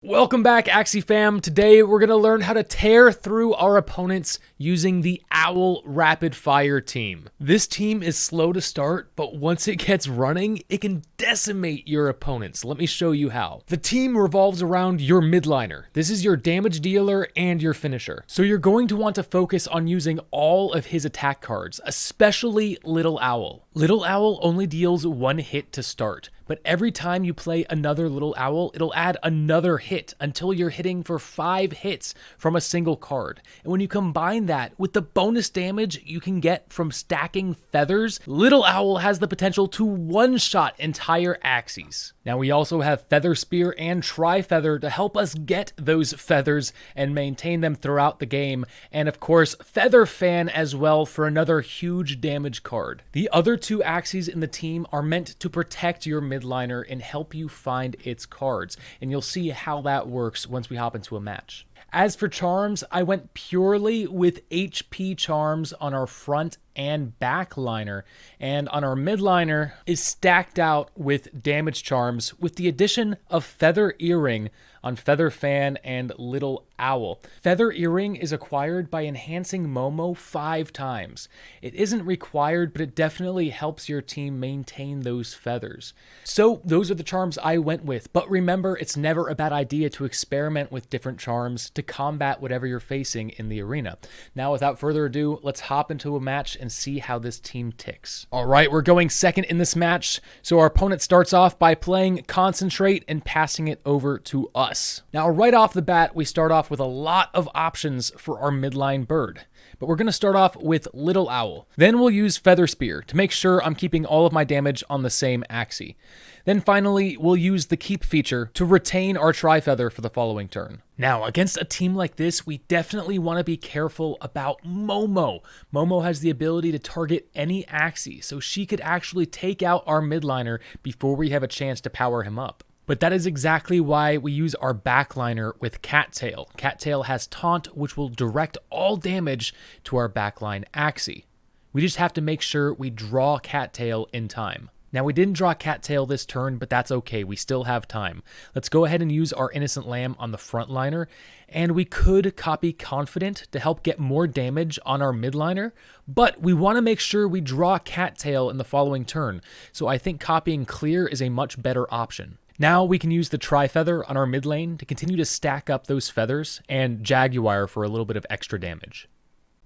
Welcome back, Axie fam. Today we're going to learn how to tear through our opponents using the Owl Rapid Fire team. This team is slow to start, but once it gets running, it can decimate your opponents. Let me show you how. The team revolves around your midliner. This is your damage dealer and your finisher. So you're going to want to focus on using all of his attack cards, especially Little Owl. Little Owl only deals one hit to start, but every time you play another Little Owl, it'll add another hit until you're hitting for 5 hits from a single card. And when you combine that with the bonus damage you can get from stacking feathers, Little Owl has the potential to one-shot entire Axies. Now we also have Feather Spear and Tri-Feather to help us get those feathers and maintain them throughout the game, and of course Feather Fan as well for another huge damage card. The other 2 Axies in the team are meant to protect your midliner and help you find its cards, and you'll see how that works once we hop into a match. As for charms, I went purely with HP charms on our front and back liner, and on our midliner is stacked out with damage charms with the addition of Feather Earring on Feather Fan and Little Owl. Feather Earring is acquired by enhancing Momo 5 times. It isn't required, but it definitely helps your team maintain those feathers. So those are the charms I went with, but remember, it's never a bad idea to experiment with different charms to combat whatever you're facing in the arena. Now, without further ado, let's hop into a match and see how this team ticks. All right, we're going second in this match. So our opponent starts off by playing Concentrate and passing it over to us. Now, right off the bat, we start off with a lot of options for our midline bird. But we're going to start off with Little Owl. Then we'll use Feather Spear to make sure I'm keeping all of my damage on the same Axie. Then finally, we'll use the Keep feature to retain our Tri-Feather for the following turn. Now, against a team like this, we definitely want to be careful about Momo. Momo has the ability to target any Axie, so she could actually take out our midliner before we have a chance to power him up. But that is exactly why we use our backliner with Cattail. Cattail has Taunt, which will direct all damage to our backline Axie. We just have to make sure we draw Cattail in time. Now, we didn't draw Cattail this turn, but that's okay. We still have time. Let's go ahead and use our Innocent Lamb on the frontliner, and we could copy Confident to help get more damage on our midliner, but we want to make sure we draw Cattail in the following turn, so I think copying Clear is a much better option. Now we can use the Tri-Feather on our mid lane to continue to stack up those feathers, and Jaguar for a little bit of extra damage.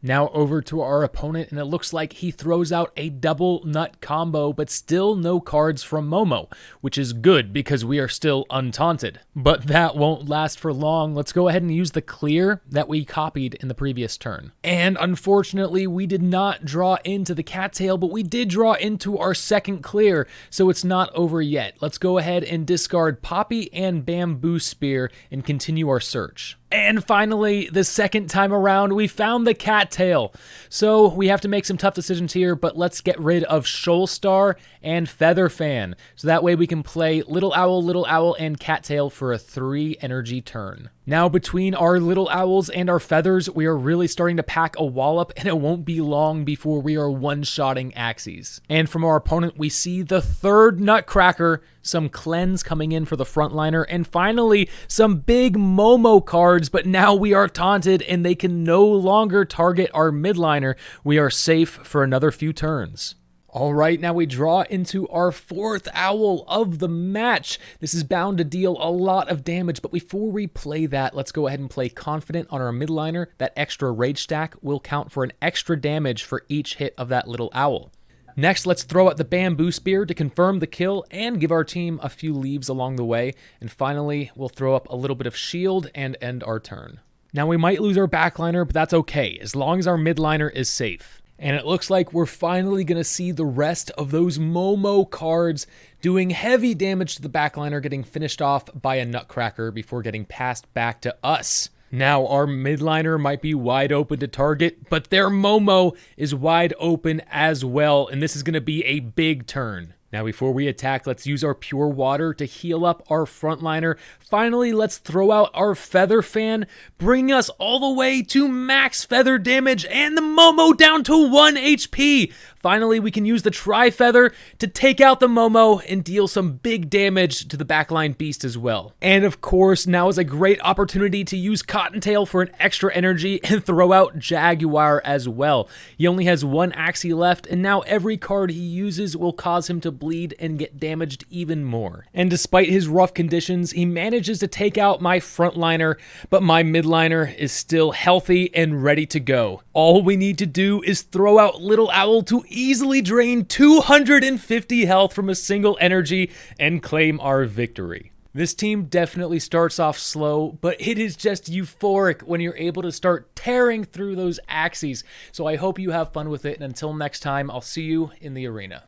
Now over to our opponent, and it looks like he throws out a double nut combo, but still no cards from Momo, which is good because we are still untaunted. But that won't last for long. Let's go ahead and use the Clear that we copied in the previous turn. And unfortunately, we did not draw into the Cattail, but we did draw into our second Clear, so it's not over yet. Let's go ahead and discard Poppy and Bamboo Spear and continue our search. And finally, the second time around, we found the Cattail. So we have to make some tough decisions here, but let's get rid of Shoalstar and Feather Fan. So that way we can play Little Owl, and Cattail for a 3 energy turn. Now, between our Little Owls and our feathers, we are really starting to pack a wallop, and it won't be long before we are one-shotting Axies. And from our opponent, we see the third Nutcracker, some Cleanse coming in for the frontliner, and finally, some big Momo cards, but now we are taunted, and they can no longer target our midliner. We are safe for another few turns. All right, now we draw into our 4th Owl of the match. This is bound to deal a lot of damage, but before we play that, let's go ahead and play Confident on our midliner. That extra rage stack will count for an extra damage for each hit of that Little Owl. Next, let's throw out the Bamboo Spear to confirm the kill and give our team a few leaves along the way. And finally, we'll throw up a little bit of shield and end our turn. Now, we might lose our backliner, but that's okay, as long as our midliner is safe. And it looks like we're finally going to see the rest of those Momo cards doing heavy damage to the backliner, getting finished off by a Nutcracker before getting passed back to us. Now, our midliner might be wide open to target, but their Momo is wide open as well, and this is going to be a big turn. Now, before we attack, let's use our Pure Water to heal up our frontliner. Finally, let's throw out our Feather Fan, bring us all the way to max feather damage, and the Momo down to 1 HP. Finally, we can use the Tri-Feather to take out the Momo and deal some big damage to the backline beast as well. And of course, now is a great opportunity to use Cottontail for an extra energy and throw out Jaguar as well. He only has one Axie left, and now every card he uses will cause him to bleed and get damaged even more. And despite his rough conditions, he manages to take out my frontliner, but my midliner is still healthy and ready to go. All we need to do is throw out Little Owl to easily drain 250 health from a single energy and claim our victory. This team definitely starts off slow, but it is just euphoric when you're able to start tearing through those Axies. So I hope you have fun with it, and until next time, I'll see you in the arena.